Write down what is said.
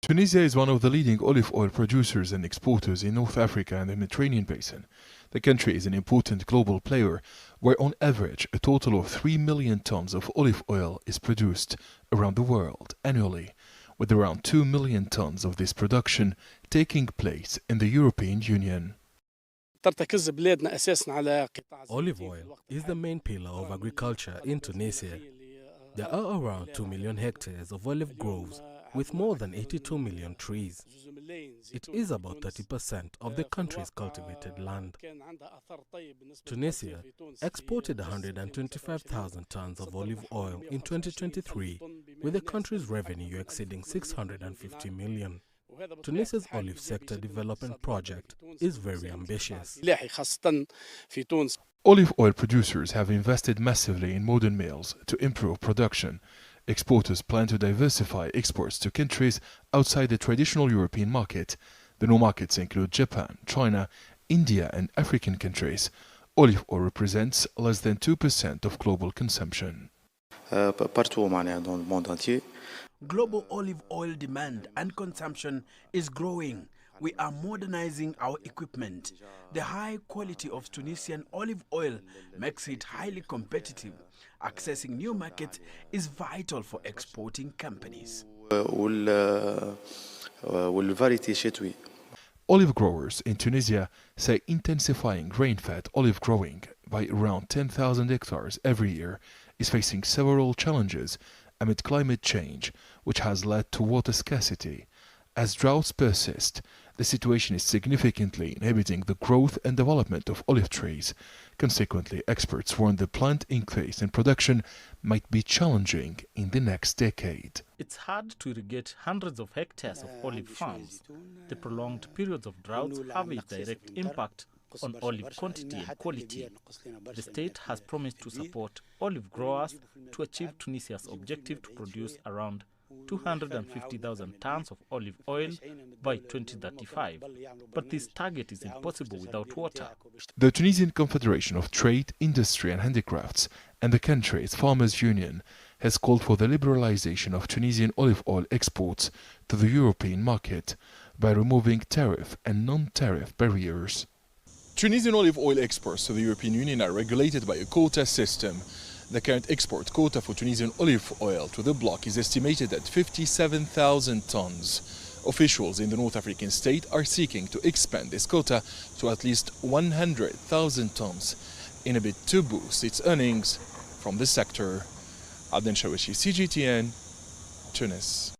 Tunisia is one of the leading olive oil producers and exporters in North Africa and the Mediterranean basin. The country is an important global player, where on average a total of 3 million tons of olive oil is produced around the world annually, with around 2 million tons of this production taking place in the European Union. Olive oil is the main pillar of agriculture in Tunisia. There are around 2 million hectares of olive groves with more than 82 million trees. It is about 30% of the country's cultivated land. Tunisia exported 125,000 tons of olive oil in 2023, with the country's revenue exceeding 650 million. Tunisia's olive sector development project is very ambitious. Olive oil producers have invested massively in modern mills to improve production. Exporters plan to diversify exports to countries outside the traditional European market. The new markets include Japan, China, India and African countries. Olive oil represents less than 2% of global consumption. Global olive oil demand and consumption is growing. We are modernizing our equipment. The high quality of Tunisian olive oil makes it highly competitive. Accessing new markets is vital for exporting companies. Olive growers in Tunisia say intensifying grain-fed olive growing by around 10,000 hectares every year is facing several challenges amid climate change, which has led to water scarcity. As droughts persist, the situation is significantly inhibiting the growth and development of olive trees. Consequently, experts warn the planned increase in production might be challenging in the next decade. It's hard to irrigate hundreds of hectares of olive farms. The prolonged periods of droughts have a direct impact on olive quantity and quality. The state has promised to support olive growers to achieve Tunisia's objective to produce around 250,000 tons of olive oil by 2035. But this target is impossible without water. The Tunisian Confederation of Trade, Industry and Handicrafts and the country's Farmers' Union has called for the liberalization of Tunisian olive oil exports to the European market by removing tariff and non-tariff barriers. Tunisian olive oil exports to the European Union are regulated by a quota system. The current export quota for Tunisian olive oil to the bloc is estimated at 57,000 tons. Officials in the North African state are seeking to expand this quota to at least 100,000 tons in a bid to boost its earnings from the sector. Abdel Shawishi, CGTN, Tunis.